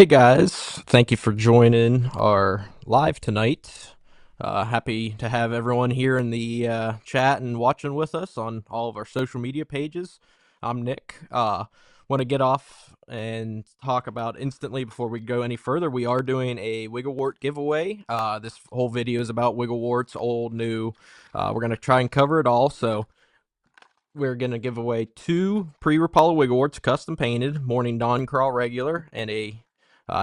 Hey guys, thank you for joining our live tonight. Happy to have everyone here in the chat and watching with us on all of our social media pages. I'm Nick. Want to get off and talk about instantly before we go any further. We are doing a Wiggle Wart giveaway. This whole video is about Wiggle Warts, old, new. We're going to try and cover it all. So we're going to give away 2 pre-Rapala Wiggle Warts, custom painted, Morning Dawn Crawl regular, and a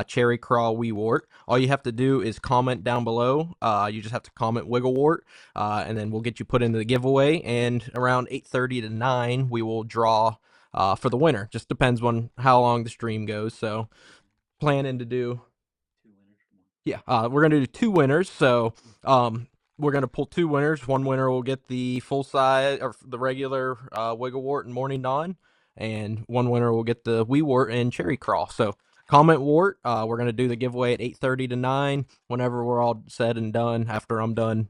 Cherry Crawl Wee Wart. All you have to do is comment down below. You just have to comment Wiggle Wart, and then we'll get you put into the giveaway. And around 8:30 to 9, we will draw for the winner. Just depends on how long the stream goes. So planning to do, yeah, we're gonna do 2 winners. So we're going to pull 2 winners. One winner will get the full size or the regular Wiggle Wart and Morning Dawn, and one winner will get the Wee Wart and Cherry Crawl. So comment Wart. We're going to do the giveaway at 8:30 to 9 whenever we're all said and done, after I'm done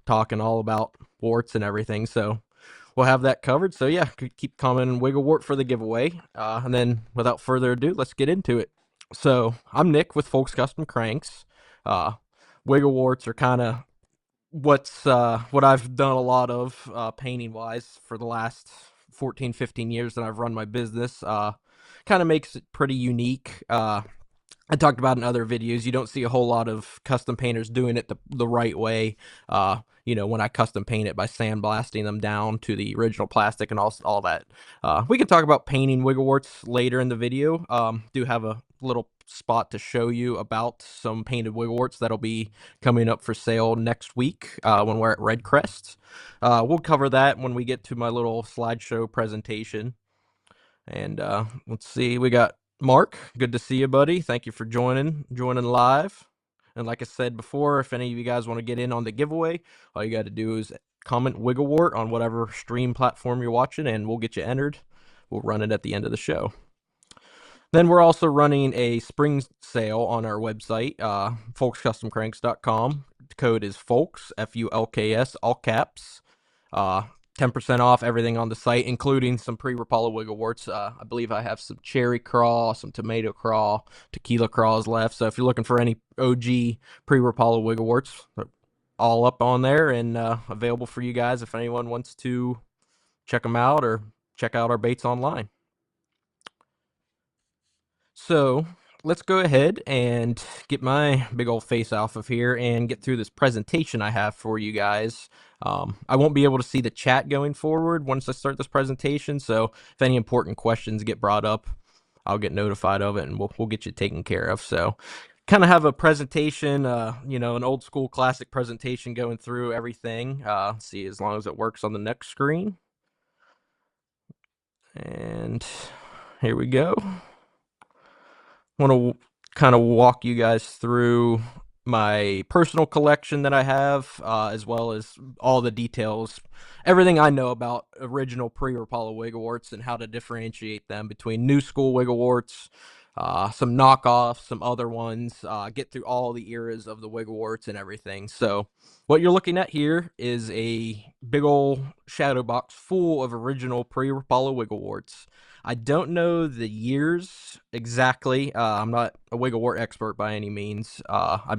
talking all about warts and everything. So we'll have that covered. So yeah, keep commenting Wiggle Wart for the giveaway. And then without further ado, let's get into it. So I'm Nick with Fulks Custom Cranks. Wiggle Warts are kind of what I've done a lot of painting wise for the last 14-15 years that I've run my business. Kind of makes it pretty unique. I talked about in other videos, you don't see a whole lot of custom painters doing it the right way. When I custom paint it by sandblasting them down to the original plastic and all that. We can talk about painting Wiggle Warts later in the video. Do have a little spot to show you about some painted Wiggle Warts that'll be coming up for sale next week when we're at Red Crest. We'll cover that when we get to my little slideshow presentation. And let's see, we got Mark. Good to see you, buddy. Thank you for joining live. And like I said before, if any of you guys want to get in on the giveaway, all you got to do is comment Wiggle Wart on whatever stream platform you're watching, and we'll get you entered. We'll run it at the end of the show. Then we're also running a spring sale on our website, folkscustomcranks.com. The code is Fulks, F-U-L-K-S, all caps. 10% off everything on the site, including some pre-Rapala Wiggle Warts. I believe I have some Cherry Crawl, some Tomato Crawl, Tequila Crawls left. So if you're looking for any OG pre-Rapala Wiggle Warts, they're all up on there and available for you guys if anyone wants to check them out or check out our baits online. So let's go ahead and get my big old face off of here and get through this presentation I have for you guys. I won't be able to see the chat going forward once I start this presentation, so if any important questions get brought up, I'll get notified of it and we'll get you taken care of. So kind of have a presentation, an old school classic presentation going through everything. See, as long as it works on the next screen. And here we go. Want to kind of walk you guys through my personal collection that I have, as well as all the details, everything I know about original pre-Rapala Wiggle Warts and how to differentiate them between new school Wiggle Warts, some knockoffs, some other ones, get through all the eras of the Wiggle Warts and everything. So what you're looking at here is a big old shadow box full of original pre-Rapala Wiggle Warts. I don't know the years exactly. I'm not a Wiggle Wart expert by any means. I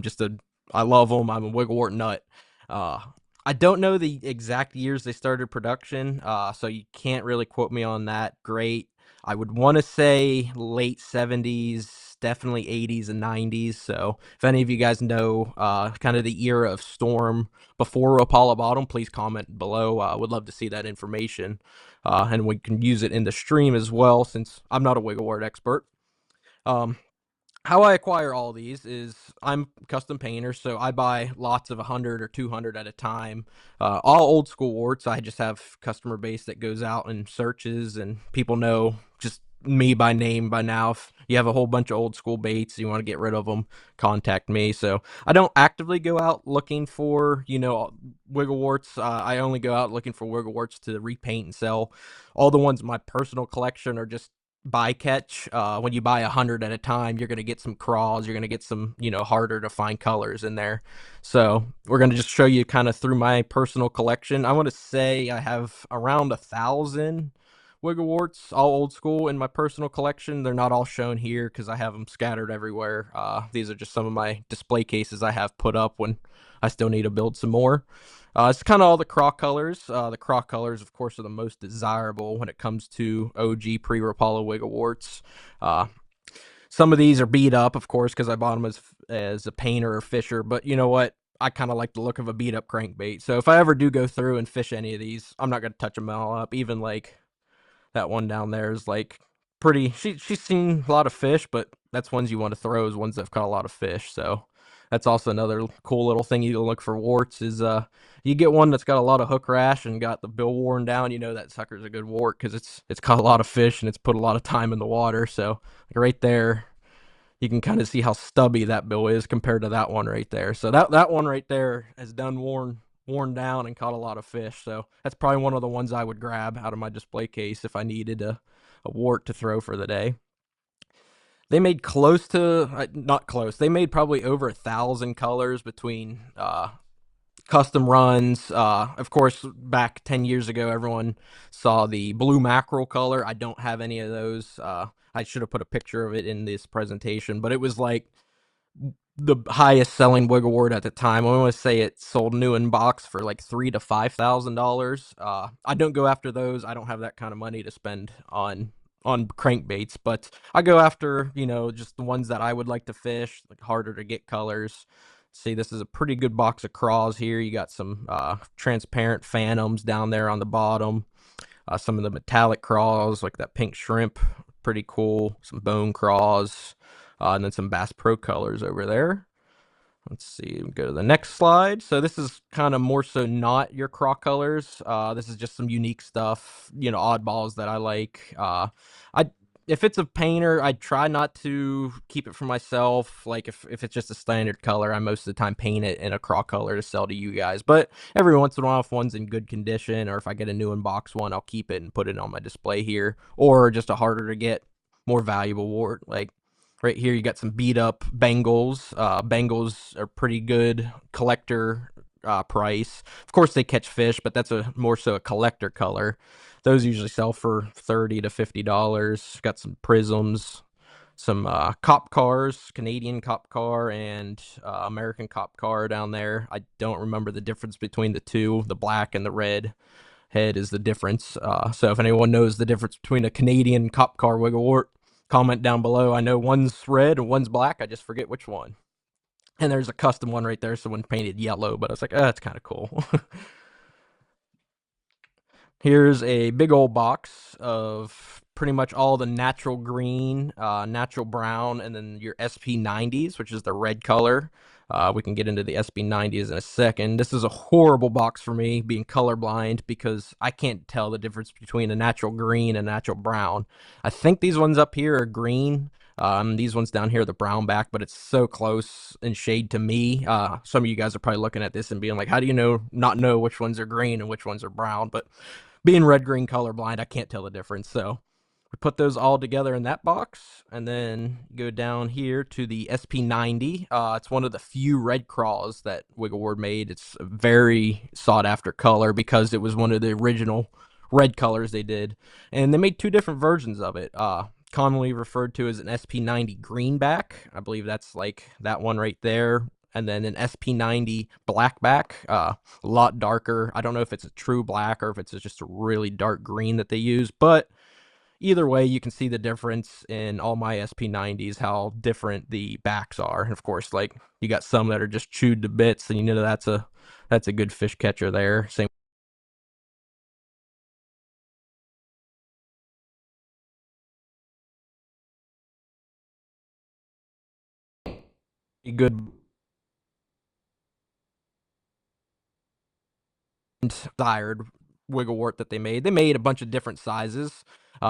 love them. I'm a Wiggle Wart nut. I don't know the exact years they started production, so you can't really quote me on that. Great. I would want to say late 70s, definitely 80s and 90s. So if any of you guys know kind of the era of Storm before Rapala bought, please comment below. I would love to see that information. And we can use it in the stream as well, since I'm not a Wiggle Wart expert. How I acquire all these is I'm a custom painter, so I buy lots of 100 or 200 at a time. All old school warts. I just have customer base that goes out and searches, and people know just me by name by now. If you have a whole bunch of old school baits, you want to get rid of them, contact me. So I don't actively go out looking for, Wiggle Warts. I only go out looking for Wiggle Warts to repaint and sell. All the ones in my personal collection are just bycatch. When you buy 100 at a time, you're going to get some crawls, you're going to get some, harder to find colors in there. So we're going to just show you kind of through my personal collection. I want to say I have around 1,000 Wiggle Warts, all old school in my personal collection. They're not all shown here because I have them scattered everywhere. These are just some of my display cases I have put up when I still need to build some more. It's kind of all the croc colors. The croc colors, of course, are the most desirable when it comes to OG pre-Rapala Wiggle Warts. Some of these are beat up, of course, because I bought them as a painter or fisher. But you know what? I kind of like the look of a beat up crankbait. So if I ever do go through and fish any of these, I'm not going to touch them all up. Even like that one down there is like pretty. She's seen a lot of fish, but that's ones you want to throw is ones that've caught a lot of fish. So that's also another cool little thing you can look for warts is you get one that's got a lot of hook rash and got the bill worn down, you know that sucker's a good wart because it's caught a lot of fish and it's put a lot of time in the water. So like right there, you can kind of see how stubby that bill is compared to that one right there. So that one right there has done worn down and caught a lot of fish. So that's probably one of the ones I would grab out of my display case if I needed a wart to throw for the day. They made close to not close. They made probably over 1,000 colors between custom runs. Of course, back 10 years ago, everyone saw the blue mackerel color. I don't have any of those. I should have put a picture of it in this presentation, but it was like the highest selling Wiggle Wart at the time. I want to say it sold new in box for like $3,000 to $5,000. I don't go after those. I don't have that kind of money to spend on crankbaits, but I go after, you know, just the ones that I would like to fish, like harder to get colors. See, this is a pretty good box of craws here. You got some transparent phantoms down there on the bottom. Some of the metallic craws, like that pink shrimp, pretty cool. Some bone craws. And then some Bass Pro colors over there. Let's see, go to the next slide. So this is kind of more so not your croc colors. This is just some unique stuff, you know, oddballs that I like. If it's a painter, I try not to keep it for myself. Like if it's just a standard color, I most of the time paint it in a croc color to sell to you guys. But every once in a while, if one's in good condition or if I get a new in-box one, I'll keep it and put it on my display here. Or just a harder to get, more valuable wart. Like right here, you got some beat up Bengals. Bengals are pretty good collector price. Of course, they catch fish, but that's more so a collector color. Those usually sell for $30 to $50. Got some prisms, some cop cars, Canadian cop car and American cop car down there. I don't remember the difference between the two. The black and the red head is the difference. So if anyone knows the difference between a Canadian cop car Wiggle Wart, comment down below. I know one's red and one's black. I just forget which one. And there's a custom one right there. Someone painted yellow, but I was like, oh, that's kind of cool. Here's a big old box of pretty much all the natural green, natural brown, and then your SP90s, which is the red color. We can get into the SP90s in a second. This is a horrible box for me, being colorblind, because I can't tell the difference between a natural green and a natural brown. I think these ones up here are green. These ones down here are the brown back, but it's so close in shade to me. Some of you guys are probably looking at this and being like, how do you not know which ones are green and which ones are brown? But being red-green colorblind, I can't tell the difference. So we put those all together in that box, and then go down here to the SP90. It's one of the few red craws that Wiggle Wart made. It's a very sought-after color because it was one of the original red colors they did. And they made two different versions of it. Commonly referred to as an SP90 greenback. I believe that's like that one right there. And then an SP90 blackback, a lot darker. I don't know if it's a true black or if it's just a really dark green that they use, but either way, you can see the difference in all my SP90s, how different the backs are. And of course, like you got some that are just chewed to bits, and you know that's a good fish catcher there. Same. Good desired Wiggle Wart that they made. They made a bunch of different sizes.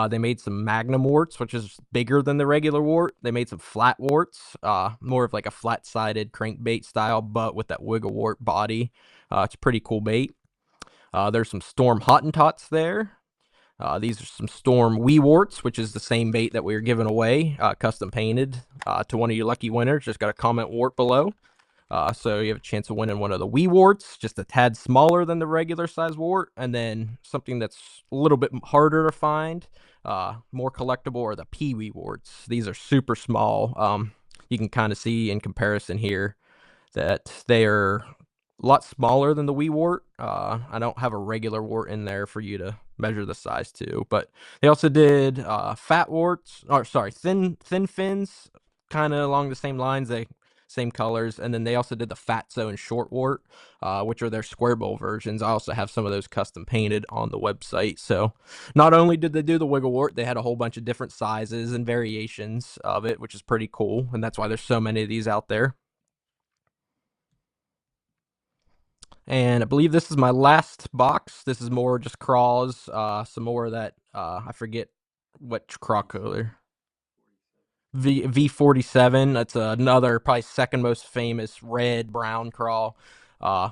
They made some Magnum warts, which is bigger than the regular wart. They made some flat warts, more of like a flat-sided crankbait style, but with that Wiggle Wart body. It's a pretty cool bait. There's some Storm Hottentots there. These are some Storm Wee Warts, which is the same bait that we were giving away, custom painted to one of you lucky winners. Just got a comment wart below. So you have a chance of winning one of the wee warts, just a tad smaller than the regular size wart, and then something that's a little bit harder to find, more collectible, are the pee-wee warts. These are super small. You can kind of see in comparison here that they are a lot smaller than the wee wart. I don't have a regular wart in there for you to measure the size to, but they also did fat warts, or sorry, thin fins, kind of along the same lines. They same colors, and then they also did the fatso and short wart, which are their square bowl versions. I also have some of those custom painted on the website. So not only did they do the wiggle wart, they had a whole bunch of different sizes and variations of it, which is pretty cool, and that's why there's so many of these out there. And I believe this is my last box. This is more just craws, some more of that, I forget what craw color. V47. That's another, probably second most famous red brown craw. Uh,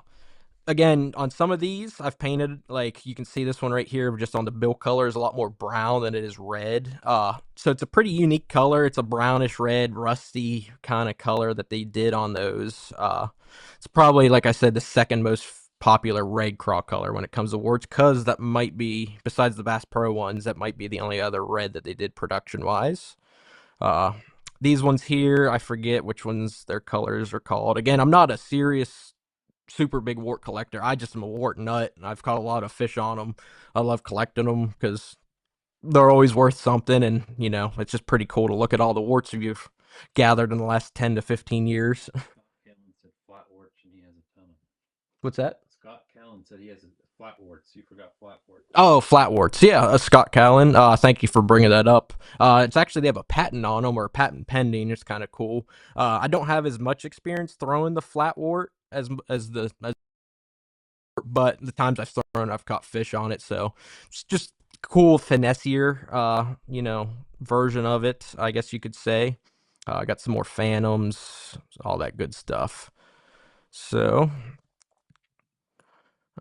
Again, on some of these, I've painted, like you can see this one right here, just on the bill color is a lot more brown than it is red. So it's a pretty unique color. It's a brownish red, rusty kind of color that they did on those. It's probably, like I said, the second most popular red craw color when it comes to warts, because that might be, besides the Bass Pro ones, that might be the only other red that they did production wise. Uh, these ones here, I forget which ones their colors are called. Again, I'm not a serious super big wart collector. I just am a wart nut, and I've caught a lot of fish on them. I love collecting them because they're always worth something, and it's just pretty cool to look at all the warts you've gathered in the last 10 to 15 years. Said flat warts, and he has a ton of. What's that? Scott Callan said he has a flat warts. You forgot flat warts. Oh, flat warts. Yeah, Scott Callan. Thank you for bringing that up. It's actually, they have a patent on them, or a patent pending. It's kind of cool. I don't have as much experience throwing the flat wart as but the times I've thrown, I've caught fish on it. So it's just cool, finessier, version of it, I guess you could say. I got some more phantoms, all that good stuff. So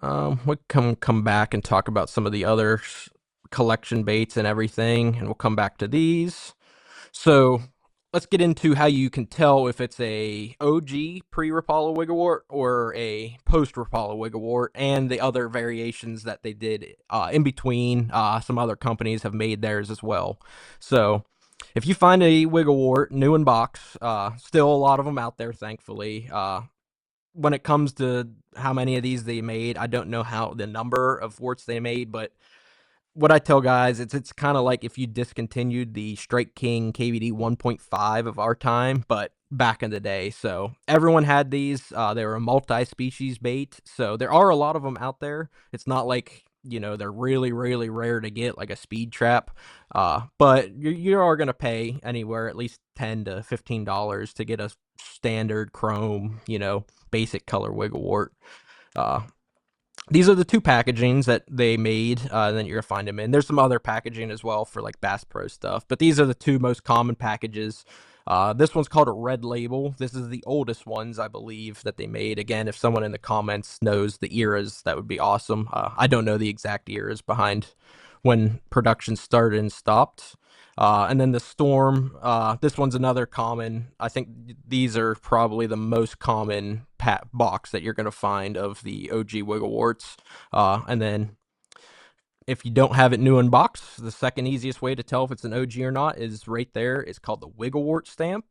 we come back and talk about some of the other collection baits and everything, and we'll come back to these. So let's get into how you can tell if it's a OG pre-Rapala Wiggle Wart or a post-Rapala Wiggle Wart, and the other variations that they did in between. Some other companies have made theirs as well. So if you find a Wiggle Wart new in box, still a lot of them out there, thankfully. When it comes to how many of these they made, I don't know how the number of warts they made, but what I tell guys, it's kind of like if you discontinued the Strike King KVD 1.5 of our time, but back in the day. So everyone had these. They were a multi-species bait, so there are a lot of them out there. It's not like they're really really rare to get, like a speed trap. But you are gonna pay anywhere at least $10 to $15 to get a standard chrome, basic color wiggle wart. Uh, these are the two packagings that they made, and then you're gonna find them in. There's some other packaging as well for like Bass Pro stuff, but these are the two most common packages. This one's called a red label. This is the oldest ones, I believe, that they made. Again, if someone in the comments knows the eras, that would be awesome. I don't know the exact eras behind when production started and stopped. And then the Storm, this one's another common. I think these are probably the most common box that you're going to find of the OG Wiggle Warts. And then if you don't have it new in box, the second easiest way to tell if it's an OG or not is right there. It's called the Wiggle Wart stamp.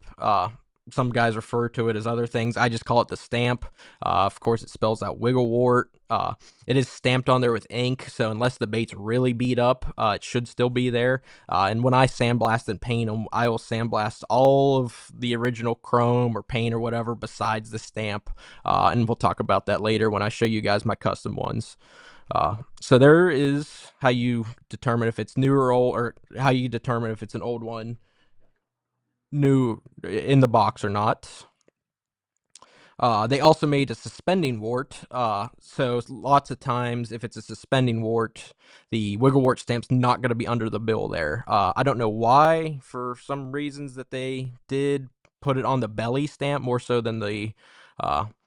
Some guys refer to it as other things. I just call it the stamp. Of course, it spells out Wiggle Wart. It is stamped on there with ink, so unless the bait's really beat up, it should still be there. And when I sandblast and paint them, I will sandblast all of the original chrome or paint or whatever besides the stamp. And we'll talk about that later when I show you guys my custom ones. So there is how you determine if it's new or old, or how you determine if it's an old one new in the box or not. They also made a suspending wart. So lots of times, if it's a suspending wart, the Wiggle Wart stamp's not going to be under the bill there. I don't know why, for some reasons that they did put it on the belly stamp more so than the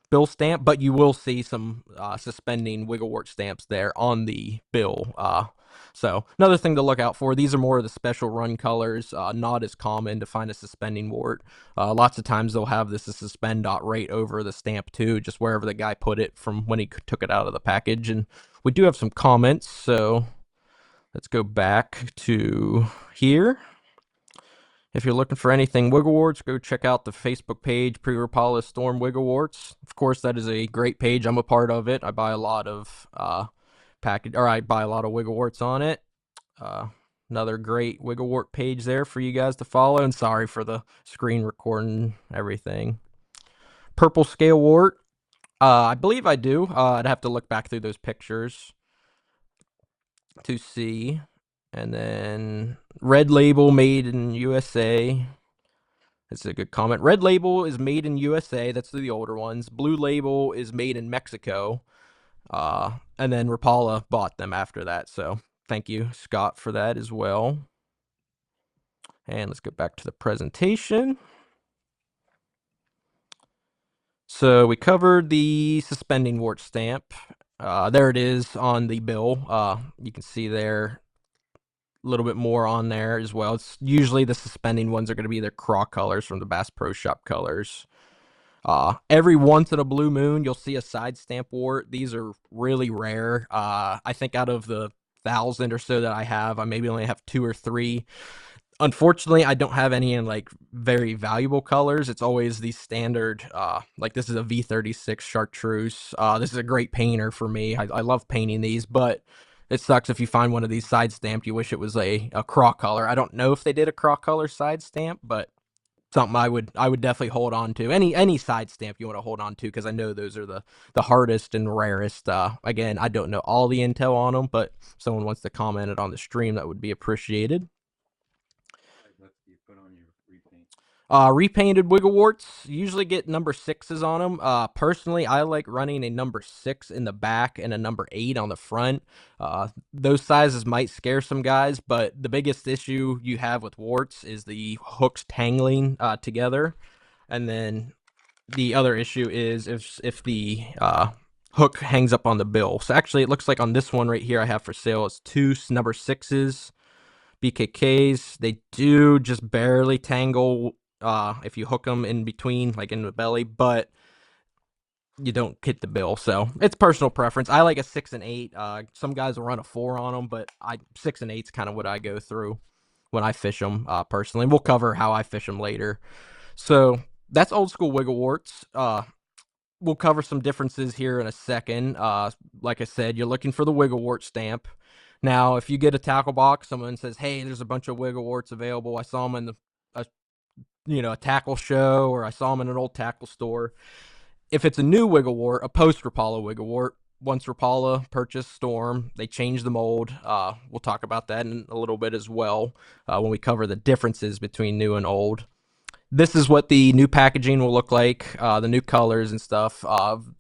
bill stamp, but you will see some suspending Wiggle Wart stamps there on the bill. So another thing to look out for, these are more of the special run colors, not as common to find a suspending wart. Lots of times they'll have this a suspend dot right over the stamp too, just wherever the guy put it from when he took it out of the package. And we do have some comments, so let's go back to here. If you're looking for anything Wiggle Warts, go check out the Facebook page, Rapala Storm Wiggle Warts. Of course, that is a great page. I'm a part of it. I buy a lot of I buy a lot of Wiggle Warts on it. Another great Wiggle Wart page there for you guys to follow. And sorry for the screen recording everything. Purple scale wart. I believe I do. I'd have to look back through those pictures to see. And then red label made in USA. That's a good comment. Red label is made in USA. That's the older ones. Blue label is made in Mexico. And then Rapala bought them after that. So thank you, Scott, for that as well. And let's go back to the presentation. So we covered the suspending wart stamp. There it is on the bill. You can see there a little bit more on there as well. It's usually the suspending ones are going to be their craw colors from the Bass Pro Shop colors. Every once in a blue moon, you'll see a side stamp wart. These are really rare. I think out of the 1,000 or so that I have, I maybe only have 2 or 3. Unfortunately, I don't have any in like very valuable colors. It's always the standard, like this is a V36 chartreuse. This is a great painter for me. I love painting these, but it sucks if you find one of these side stamped. You wish it was a craw color. I don't know if they did a craw color side stamp, but something I would definitely hold on to. Any side stamp you want to hold on to, because I know those are the hardest and rarest. Again, I don't know all the intel on them, but if someone wants to comment it on the stream, that would be appreciated. Repainted Wiggle Warts usually get number 6s on them. Personally, I like running a number 6 in the back and a number 8 on the front. Those sizes might scare some guys, but the biggest issue you have with warts is the hooks tangling together. And then the other issue is if the hook hangs up on the bill. So actually, it looks like on this one right here I have for sale, it's 2 number 6s. BKKs, they do just barely tangle if you hook them in between, like in the belly, but you don't hit the bill. So it's personal preference. I like a 6 and 8. Some guys will run a 4 on them, but 6 and 8 is kind of what I go through when I fish them personally. We'll cover how I fish them later. So that's old school Wiggle Warts. We'll cover some differences here in a second. Like I said, you're looking for the Wiggle Wart stamp. Now, if you get a tackle box, someone says, "Hey, there's a bunch of Wiggle Warts available. I saw them in a tackle show, or I saw them in an old tackle store." If it's a new Wiggle Wart, a post Rapala Wiggle Wart, once Rapala purchased Storm, they changed the mold. We'll talk about that in a little bit as well when we cover the differences between new and old. This is what the new packaging will look like, the new colors and stuff.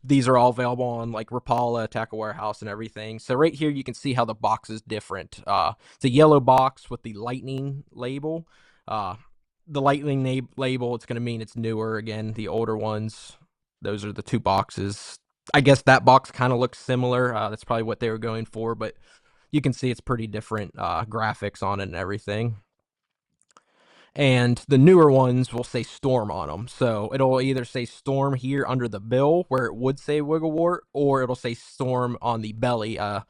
These are all available on like Rapala, Tackle Warehouse, and everything. So right here, you can see how the box is different. It's a yellow box with the lightning label. The lightning label, it's going to mean it's newer. Again, the older ones, those are the 2 boxes. I guess that box kind of looks similar. That's probably what they were going for, but you can see it's pretty different graphics on it and everything. And the newer ones will say Storm on them. So it'll either say Storm here under the bill where it would say Wiggle Wart, or it'll say Storm on the belly. The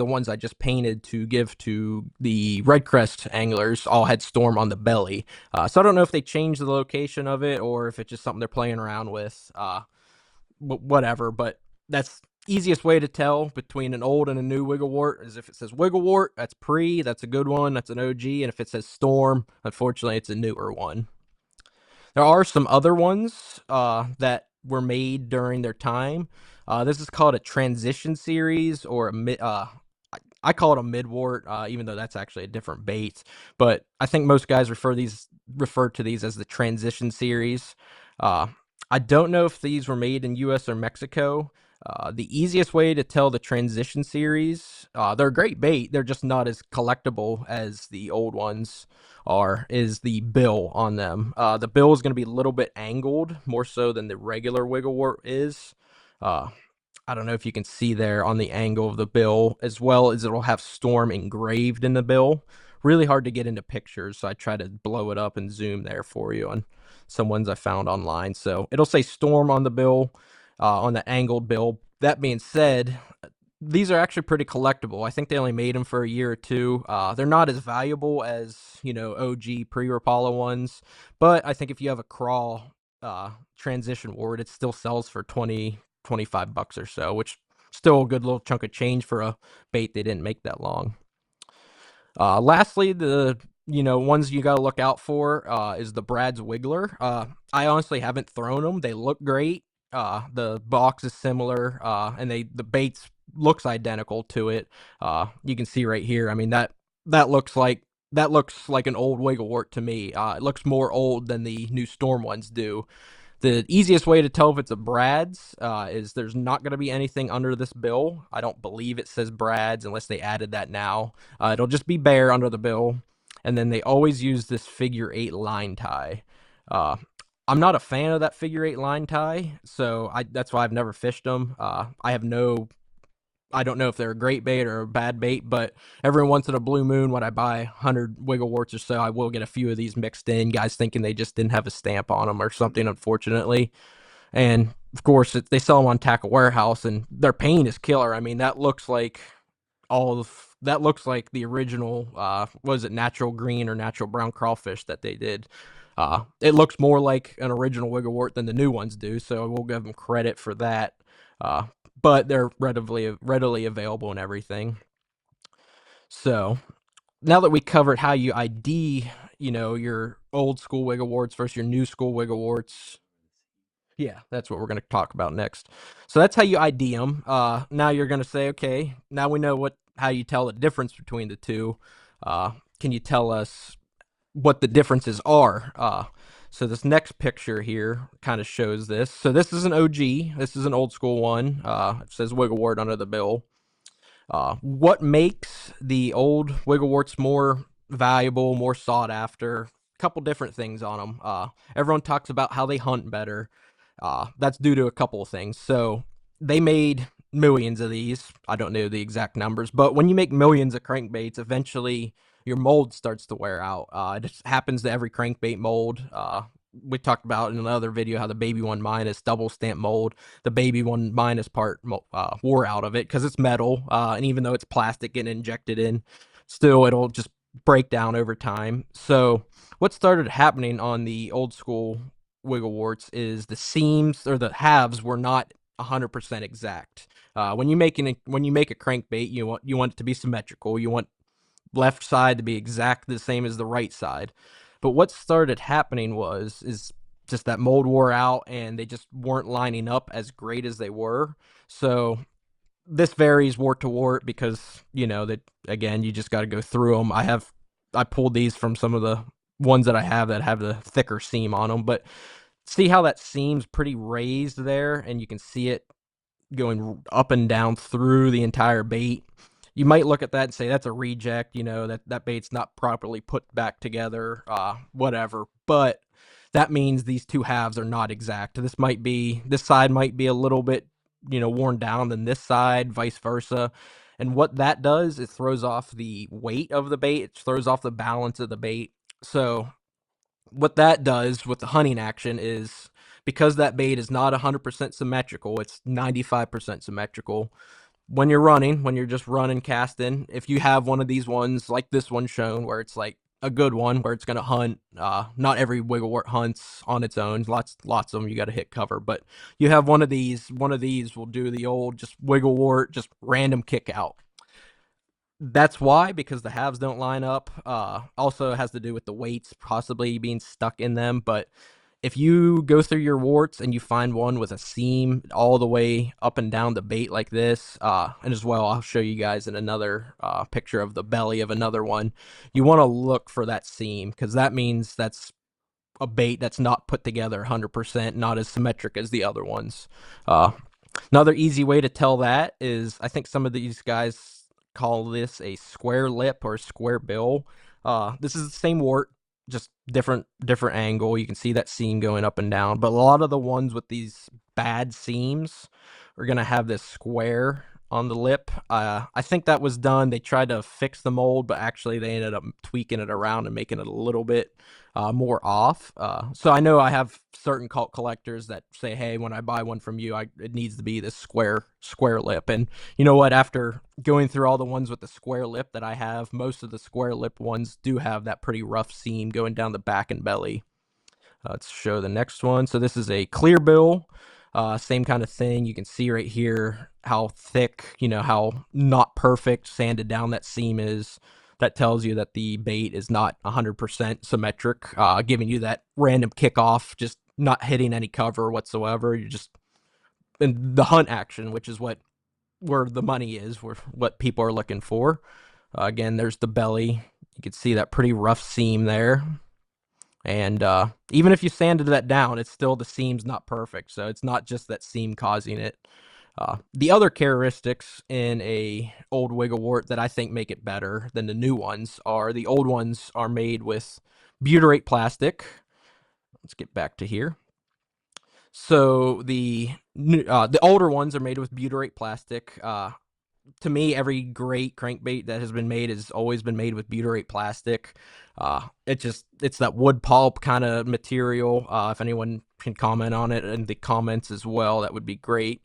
ones I just painted to give to the Red Crest anglers all had Storm on the belly. So I don't know if they changed the location of it or if it's just something they're playing around with. Whatever, but that's easiest way to tell between an old and a new Wiggle Wart is if it says Wiggle Wart, that's that's a good one, that's an OG, and if it says Storm, unfortunately, it's a newer one. There are some other ones that were made during their time. This is called a transition series, or I call it a mid-wart, even though that's actually a different bait. But I think most guys refer to these as the transition series. I don't know if these were made in U.S. or Mexico. The easiest way to tell the transition series, they're a great bait. They're just not as collectible as the old ones are, is the bill on them. The bill is going to be a little bit angled, more so than the regular Wiggle Wart is. I don't know if you can see there on the angle of the bill, as well as it'll have storm engraved in the bill. Really hard to get into pictures, so I try to blow it up and zoom there for you on some ones I found online. So it'll say storm on the bill, on the angled bill. That being said, these are actually pretty collectible. I think they only made them for a year or two. They're not as valuable as, OG pre-Rapala ones, but I think if you have a crawl transition ward, it still sells for 20-25 bucks or so, which still a good little chunk of change for a bait they didn't make that long. Lastly, the ones you gotta look out for is the Brad's Wiggler. I honestly haven't thrown them. They look great. The box is similar, and the baits looks identical to it. You can see right here. I mean that looks like an old Wiggle Wart to me. It looks more old than the new Storm ones do. The easiest way to tell if it's a Brad's is there's not going to be anything under this bill. I don't believe it says Brad's unless they added that now. It'll just be bare under the bill. And then they always use this figure 8 line tie. I'm not a fan of that figure 8 line tie, so that's why I've never fished them. I don't know if they're a great bait or a bad bait, but every once in a blue moon, when I buy 100 Wiggle Warts or so, I will get a few of these mixed in. Guys thinking they just didn't have a stamp on them or something, unfortunately. And of course, they sell them on Tackle Warehouse, and their paint is killer. I mean, that looks like the original. Was it natural green or natural brown crawfish that they did? It looks more like an original Wiggle Wart than the new ones do, so we'll give them credit for that. But they're readily available and everything. So now that we covered how you ID, your old school Wiggle Warts versus your new school Wiggle Warts, yeah, that's what we're going to talk about next. So that's how you ID them. Now you're going to say, okay, now we know how you tell the difference between the two. Can you tell us what the differences are? So this next picture here kind of shows this. So this is an OG. This is an old school one. It says Wiggle Wart under the bill. What makes the old Wiggle Warts more valuable, more sought after? A couple different things on them. Everyone talks about how they hunt better. That's due to a couple of things. So they made millions of these. I don't know the exact numbers, but when you make millions of crankbaits, eventually your mold starts to wear out. It just happens to every crankbait mold. We talked about in another video how the baby 1 minus double stamp mold, the baby 1 minus part wore out of it because it's metal, and even though it's plastic getting injected in, still it'll just break down over time. So what started happening on the old school Wiggle Warts is the seams or the halves were not 100% exact. When you make a crankbait, you want it to be symmetrical. You want left side to be exactly the same as the right side. But what started happening is just that mold wore out and they just weren't lining up as great as they were. So this varies wart to wart because, that again, you just got to go through them. I pulled these from some of the ones that I have that have the thicker seam on them, but see how that seam's pretty raised there and you can see it going up and down through the entire bait. You might look at that and say that's a reject, that bait's not properly put back together, whatever. But that means these two halves are not exact. This side might be a little bit, worn down than this side, vice versa. And what that does, it throws off the weight of the bait. It throws off the balance of the bait. So what that does with the hunting action is because that bait is not 100% symmetrical, it's 95% symmetrical. When you're just running casting, if you have one of these ones like this one shown where it's like a good one where it's going to hunt, not every Wiggle Wart hunts on its own. Lots of them you got to hit cover, but you have one of these will do the old just Wiggle Wart, just random kick out. That's why, because the halves don't line up. Also has to do with the weights possibly being stuck in them. But if you go through your warts and you find one with a seam all the way up and down the bait like this, and as well, I'll show you guys in another picture of the belly of another one, you want to look for that seam because that means that's a bait that's not put together 100%, not as symmetric as the other ones. Another easy way to tell that is I think some of these guys call this a square lip or square bill. This is the same wart, just different angle. You can see that seam going up and down, but a lot of the ones with these bad seams are going to have this square on the lip. I think that was done. They tried to fix the mold, but actually they ended up tweaking it around and making it a little bit more off. So I know I have certain cult collectors that say, hey, when I buy one from you, it needs to be this square lip. And you know what? After going through all the ones with the square lip that I have, most of the square lip ones do have that pretty rough seam going down the back and belly. Let's show the next one. So this is a clear bill. Same kind of thing. You can see right here how thick, how not perfect sanded down that seam is. That tells you that the bait is not 100% symmetric, giving you that random kickoff, just not hitting any cover whatsoever. You're just in the hunt action, which is where the money is, what people are looking for. Again, there's the belly. You can see that pretty rough seam there. And even if you sanded that down, it's still the seam's not perfect. So it's not just that seam causing it. The other characteristics in a old Wiggle Wart that I think make it better than the new ones are the old ones are made with butyrate plastic. Let's get back to here. So the older ones are made with butyrate plastic. To me, every great crankbait that has been made has always been made with butyrate plastic. It's that wood pulp kind of material. If anyone can comment on it in the comments as well, that would be great.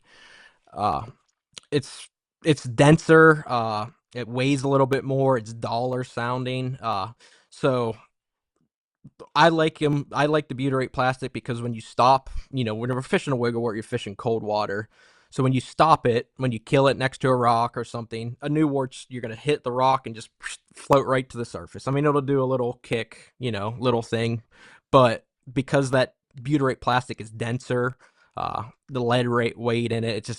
It's denser. It weighs a little bit more. It's duller sounding. So I like him. I like the butyrate plastic because when you stop, when you're fishing a Wiggle Wart, you're fishing cold water. So when you stop it, when you kill it next to a rock or something, a new wart's, you're going to hit the rock and just float right to the surface. I mean, it'll do a little kick, little thing. But because that butyrate plastic is denser, the lead rate weight in it,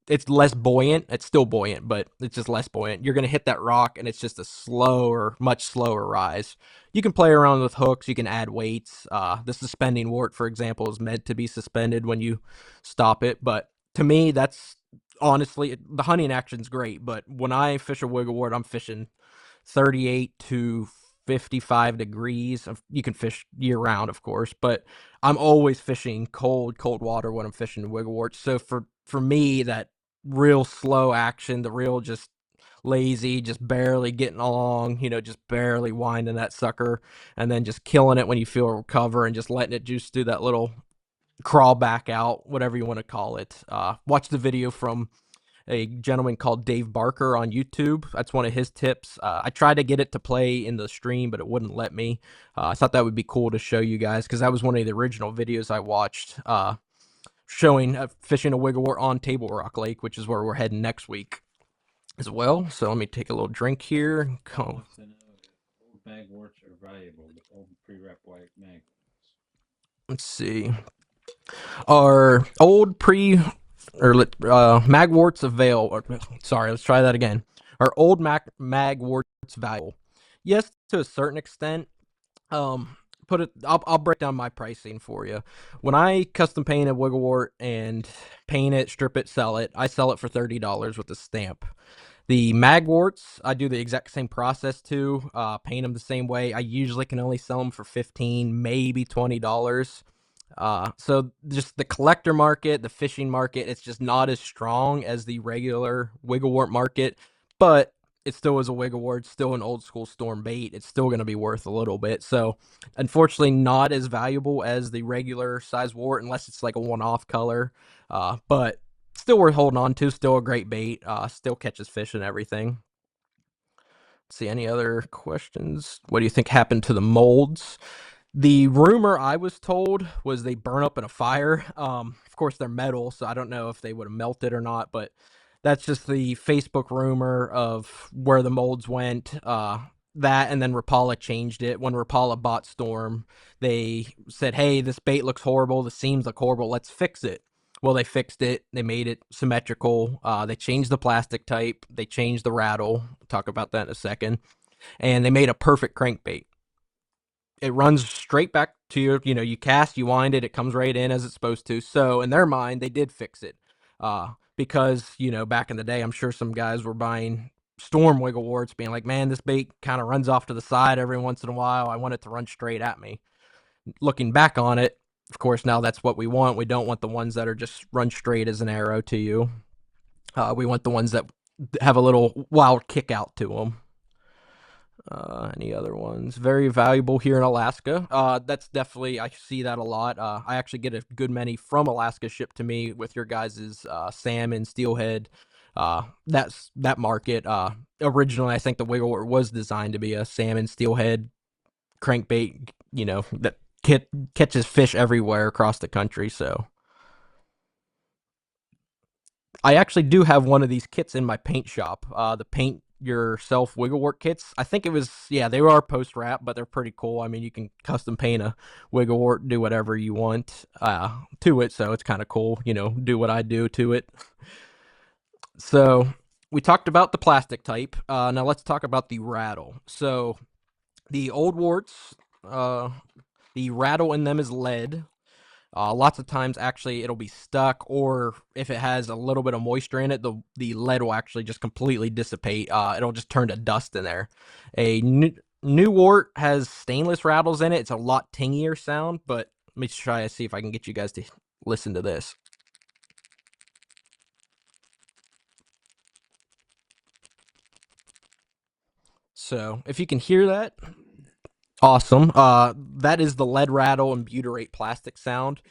it's less buoyant. It's still buoyant, but it's just less buoyant. You're going to hit that rock and it's just a much slower rise. You can play around with hooks. You can add weights. The suspending wart, for example, is meant to be suspended when you stop it. But to me, that's honestly, the hunting action's great. But when I fish a Wiggle Wart, I'm fishing 38 to 55 degrees. You can fish year round, of course, but I'm always fishing cold water when I'm fishing Wiggle Warts. So for me, that real slow action, the real just lazy, just barely getting along, just barely winding that sucker, and then just killing it when you feel a cover and just letting it juice through that little crawl back out, whatever you want to call it. Watch the video from a gentleman called Dave Barker on YouTube. That's one of his tips. I tried to get it to play in the stream, but it wouldn't let me. I thought that would be cool to show you guys because that was one of the original videos I watched showing fishing a Wiggle Wart on Table Rock Lake, which is where we're heading next week as well. So let me take a little drink here. Old mag warts are valuable. The old pre-wrap white mag. Let's see. Our old magworts avail. Sorry, let's try that again. Our old magworts valuable. Yes, to a certain extent. I'll break down my pricing for you. When I custom paint a Wiggle Wart and paint it, strip it, sell it, I sell it for $30 with a stamp. The magworts, I do the exact same process too. Paint them the same way. I usually can only sell them for $15, maybe $20. So just the collector market, the fishing market, it's just not as strong as the regular Wiggle Wart market, but it still is a Wiggle Wart, still an old school storm bait. It's still going to be worth a little bit. So unfortunately not as valuable as the regular size wart unless it's like a one-off color. But still worth holding on to, still a great bait, still catches fish and everything. Let's see, any other questions? What do you think happened to the molds? The rumor I was told was they burn up in a fire. Of course, they're metal, so I don't know if they would have melted or not, but that's just the Facebook rumor of where the molds went. That and then Rapala changed it. When Rapala bought Storm, they said, hey, this bait looks horrible. The seams look horrible. Let's fix it. Well, they fixed it. They made it symmetrical. They changed the plastic type. They changed the rattle. We'll talk about that in a second. And they made a perfect crankbait. It runs straight back to your, you cast, you wind it, it comes right in as it's supposed to. So in their mind, they did fix it. Because, back in the day, I'm sure some guys were buying Storm Wiggle Warts being like, man, this bait kind of runs off to the side every once in a while. I want it to run straight at me. Looking back on it, Of course, now that's what we want. We don't want the ones that are just run straight as an arrow to you. We want the ones that have a little wild kick out to them. Any other ones? Very valuable here in Alaska. That's definitely, I see that a lot. I actually get a good many from Alaska shipped to me with your guys' salmon, steelhead. That market. Originally, I think the Wiggle Wart was designed to be a salmon, steelhead, crankbait, that catches fish everywhere across the country. So I actually do have one of these kits in my paint shop. The paint yourself Wiggle Wart kits. I think it was, yeah, they are post wrap, but they're pretty cool. I mean, you can custom paint a Wiggle Wart, do whatever you want to it. So it's kind of cool, do what I do to it. So we talked about the plastic type. Now let's talk about the rattle. So the old warts, the rattle in them is lead. Lots of times, actually, it'll be stuck, or if it has a little bit of moisture in it, the lead will actually just completely dissipate. It'll just turn to dust in there. A new wart has stainless rattles in it. It's a lot tingier sound, but let me try to see if I can get you guys to listen to this. So if you can hear that, awesome. That is the lead rattle and butyrate plastic sound.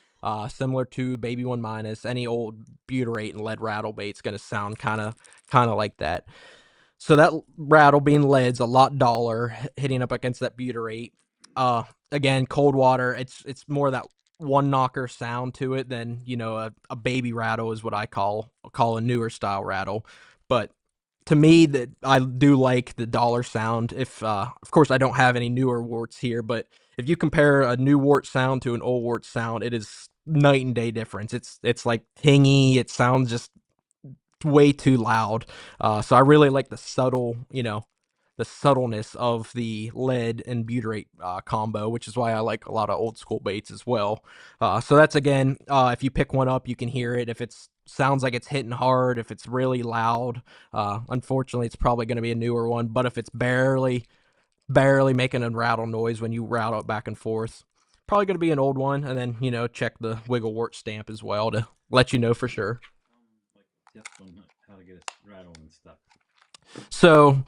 Similar to Baby One Minus, any old butyrate and lead rattle bait's gonna sound kind of like that. So that rattle being lead's a lot duller, hitting up against that butyrate. Again, cold water. It's more that one knocker sound to it than a baby rattle is what I call a newer style rattle. But to me, that I do like the dollar sound. If of course I don't have any newer warts here, but if you compare a new wart sound to an old wart sound, it is night and day difference. It's like tingy. It sounds just way too loud. So I really like the the subtleness of the lead and butyrate combo, which is why I like a lot of old school baits as well. So that's again, if you pick one up, you can hear it. If it sounds like it's hitting hard, if it's really loud, unfortunately, it's probably going to be a newer one. But if it's barely making a rattle noise when you rattle it back and forth, probably going to be an old one. And then check the Wiggle Wart stamp as well to let you know for sure. Like tips on how to get a rattle and stuff. So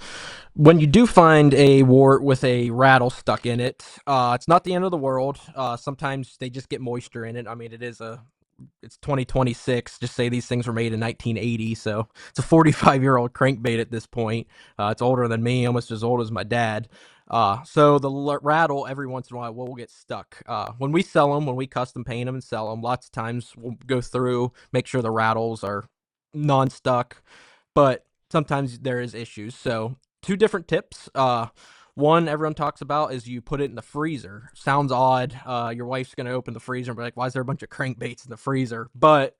when you do find a wart with a rattle stuck in it, it's not the end of the world. Sometimes they just get moisture in it. I mean, it's 2026. Just say these things were made in 1980, so it's a 45-year-old crankbait at this point. It's older than me, almost as old as my dad. So the rattle every once in a while will get stuck. When we sell them, when we custom paint them and sell them, lots of times we'll go through, make sure the rattles are non-stuck, but sometimes there is issues. So two different tips. One everyone talks about is you put it in the freezer. Sounds odd. Your wife's gonna open the freezer and be like, "Why is there a bunch of crankbaits in the freezer?" But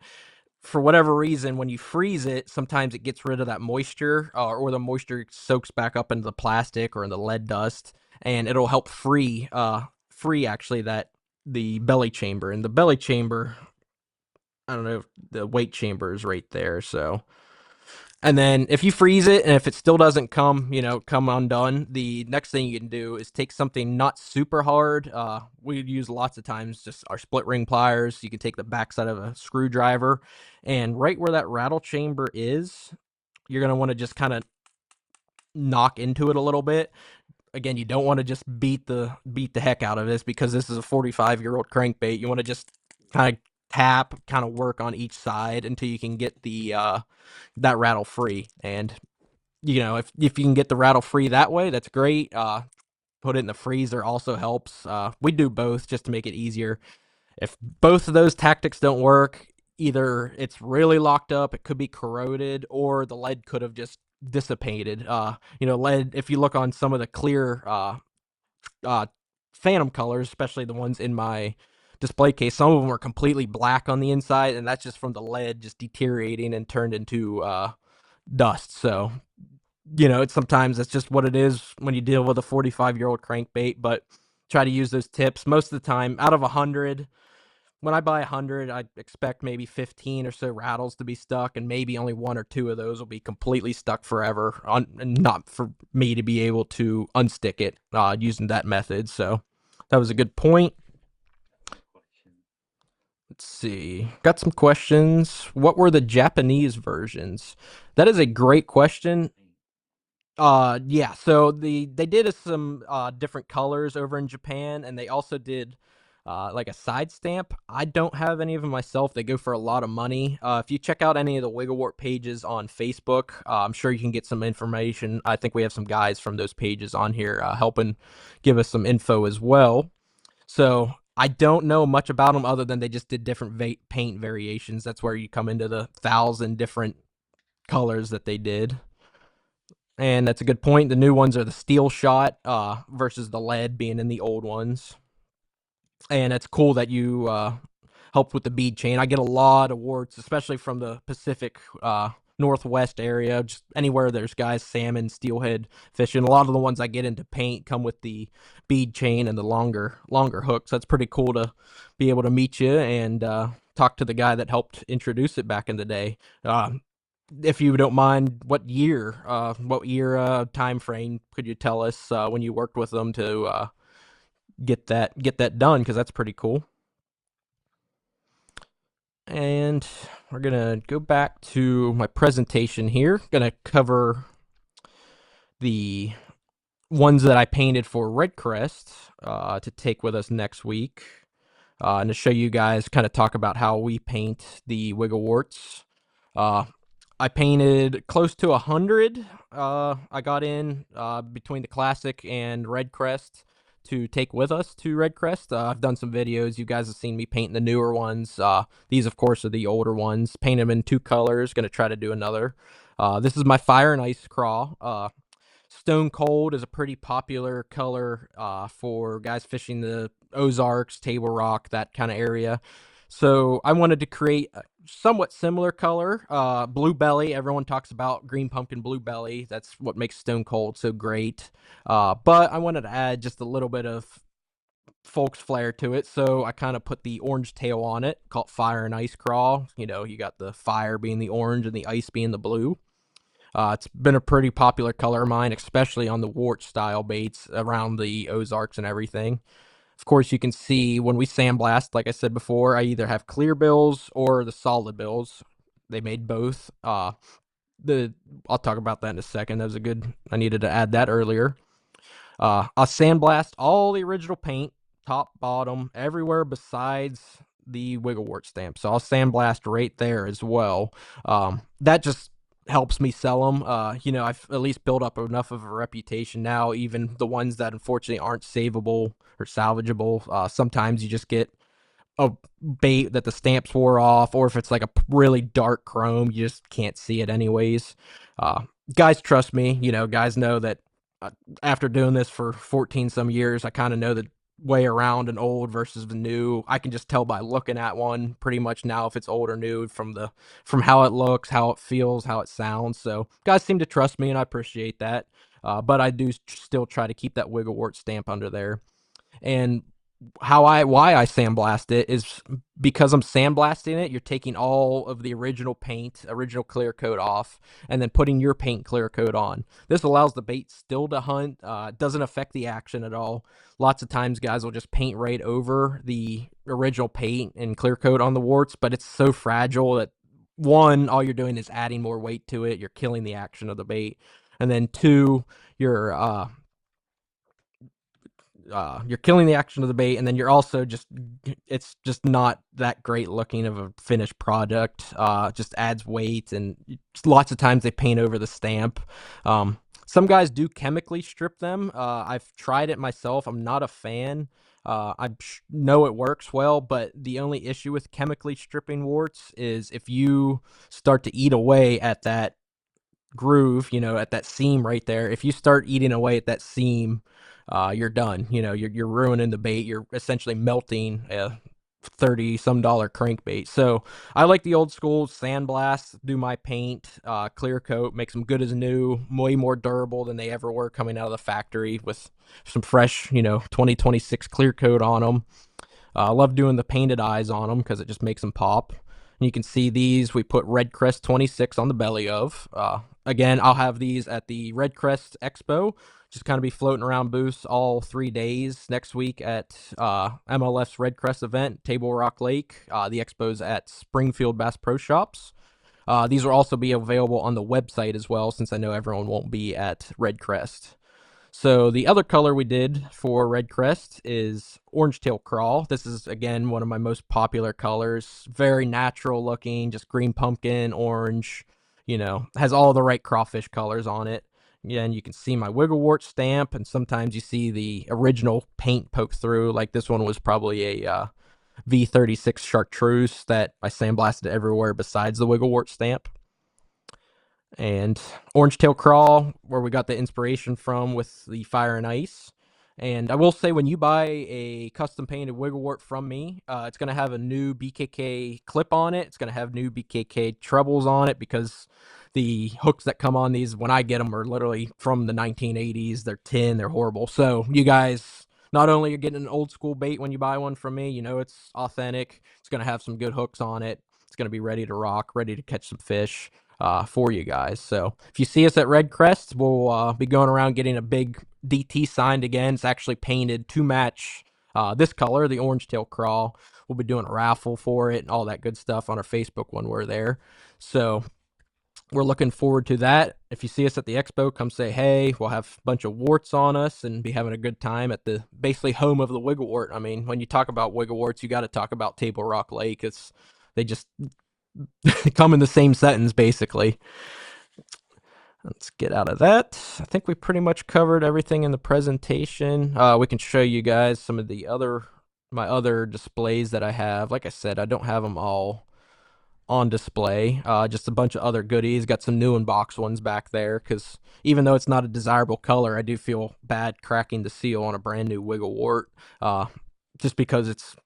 for whatever reason, when you freeze it, sometimes it gets rid of that moisture, or the moisture soaks back up into the plastic or in the lead dust, and it'll help free actually that the belly chamber. And the belly chamber, I don't know, if the weight chamber is right there. So and then if you freeze it and if it still doesn't come undone, the next thing you can do is take something not super hard. We use lots of times just our split ring pliers. You can take the backside of a screwdriver, and right where that rattle chamber is, you're going to want to just kind of knock into it a little bit. Again, you don't want to just beat the heck out of this because this is a 45-year-old crankbait. You want to just kind of tap, kind of work on each side until you can get the that rattle free. And if you can get the rattle free that way, that's great. Put it in the freezer also helps. We do both just to make it easier. If both of those tactics don't work, either it's really locked up, it could be corroded, or the lead could have just dissipated. Lead, if you look on some of the clear phantom colors, especially the ones in my display case, some of them are completely black on the inside, and that's just from the lead just deteriorating and turned into dust. So it's sometimes that's just what it is when you deal with a 45-year-old crankbait. But try to use those tips. Most of the time, out of 100, when I buy 100, I expect maybe 15 or so rattles to be stuck, and maybe only one or two of those will be completely stuck forever, and not for me to be able to unstick it using that method. So that was a good point. Question. Let's see. Got some questions. What were the Japanese versions? That is a great question. Yeah, so they did some different colors over in Japan, and they also did like a side stamp. I don't have any of them myself. They go for a lot of money. If you check out any of the Wiggle Wart pages on Facebook, I'm sure you can get some information. I think we have some guys from those pages on here helping give us some info as well. So I don't know much about them other than they just did different paint variations. That's where you come into the 1,000 different colors that they did. And that's a good point. The new ones are the steel shot versus the lead being in the old ones. And it's cool that you helped with the bead chain. I get a lot of warts, especially from the Pacific Northwest area, just anywhere there's guys salmon, steelhead fishing. A lot of the ones I get into paint come with the bead chain and the longer hooks. That's pretty cool to be able to meet you and talk to the guy that helped introduce it back in the day. If you don't mind, what year time frame could you tell us when you worked with them to get that done? Because that's pretty cool. And we're gonna go back to my presentation here. Gonna cover the ones that I painted for Redcrest to take with us next week, and to show you guys, kind of talk about how we paint the Wiggle Warts. Uh, I painted close to 100. I got in between the Classic and Redcrest to take with us to Redcrest. I've done some videos. You guys have seen me paint the newer ones. These, of course, are the older ones. Paint them in 2 colors. Going to try to do another. This is my Fire and Ice Craw. Stone Cold is a pretty popular color for guys fishing the Ozarks, Table Rock, that kind of area. So I wanted to create a somewhat similar color. Blue belly, everyone talks about green pumpkin blue belly. That's what makes Stone Cold so great. But I wanted to add just a little bit of Fulks flair to it, so I kind of put the orange tail on it, called Fire and Ice Craw. You know, you got the fire being the orange and the ice being the blue. It's been a pretty popular color of mine, especially on the Wart style baits around the Ozarks and everything. Of course, you can see when we sandblast, like I said before, I either have clear bills or the solid bills. They made both. I'll talk about that in a second. That was a good. I needed to add that earlier. I'll sandblast all the original paint, top, bottom, everywhere besides the Wiggle Wart stamp. So I'll sandblast right there as well. That just helps me sell them. I've at least built up enough of a reputation now. Even the ones that unfortunately aren't savable or salvageable, sometimes you just get a bait that the stamps wore off, or if it's like a really dark chrome, you just can't see it anyways. Guys trust me. Guys know that after doing this for 14 some years, I kind of know the way around an old versus the new. I can just tell by looking at one pretty much now if it's old or new from how it looks, how it feels, how it sounds. So guys seem to trust me, and I appreciate that. But I do still try to keep that Wiggle Wart stamp under there. And why I sandblast it is because I'm sandblasting it. You're taking all of the original paint, original clear coat off, and then putting your paint clear coat on. This allows the bait still to hunt. Doesn't affect the action at all. Lots of times guys will just paint right over the original paint and clear coat on the warts, but it's so fragile that, one, all you're doing is adding more weight to it. You're killing the action of the bait. And then two, you're killing the action of the bait, and then you're also it's just not that great looking of a finished product. Just adds weight, and lots of times they paint over the stamp. Some guys do chemically strip them. I've tried it myself. I'm not a fan. I know it works well, but the only issue with chemically stripping warts is if you start to eat away at that groove, at that seam right there. If you start eating away at that seam, you're done. You're ruining the bait. You're essentially melting a $30-some crankbait. So I like the old school sandblast, do my paint, clear coat, makes them good as new, way more durable than they ever were coming out of the factory, with some fresh, 2026 clear coat on them. I love doing the painted eyes on them because it just makes them pop. And you can see these, we put Redcrest 26 on the belly of. Again, I'll have these at the Redcrest Expo just kind of be floating around booths all 3 days next week at MLF's Red Crest event, Table Rock Lake. The expo's at Springfield Bass Pro Shops. These will also be available on the website as well, since I know everyone won't be at Red Crest. So the other color we did for Red Crest is Orange Tail Crawl. This is, again, one of my most popular colors. Very natural looking, just green pumpkin, orange, has all the right crawfish colors on it. Yeah, and you can see my Wiggle Wart stamp, and sometimes you see the original paint poke through. Like this one was probably a V36 Chartreuse that I sandblasted everywhere besides the Wiggle Wart stamp. And Orange Tail Crawl, where we got the inspiration from with the Fire and Ice. And I will say, when you buy a custom painted Wiggle Wart from me, it's going to have a new BKK clip on it. It's going to have new BKK trebles on it, because the hooks that come on these, when I get them, are literally from the 1980s. They're tin, they're horrible. So you guys not only are getting an old school bait when you buy one from me, it's authentic. It's going to have some good hooks on it. It's going to be ready to rock, ready to catch some fish for you guys. So if you see us at Red Crest, we'll be going around getting a big DT signed again. It's actually painted to match this color, the Orange Tail Crawl. We'll be doing a raffle for it and all that good stuff on our Facebook when we're there. So we're looking forward to that. If you see us at the expo, come say hey. We'll have a bunch of warts on us and be having a good time at the basically home of the Wiggle Wart. I mean, when you talk about Wiggle Warts, you got to talk about Table Rock Lake. They just come in the same sentence, basically. Let's get out of that. I think we pretty much covered everything in the presentation. We can show you guys some of my other displays that I have. Like I said, I don't have them all on display. Just a bunch of other goodies. Got some new in-box ones back there, because even though it's not a desirable color, I do feel bad cracking the seal on a brand new Wiggle Wart. Just because it's,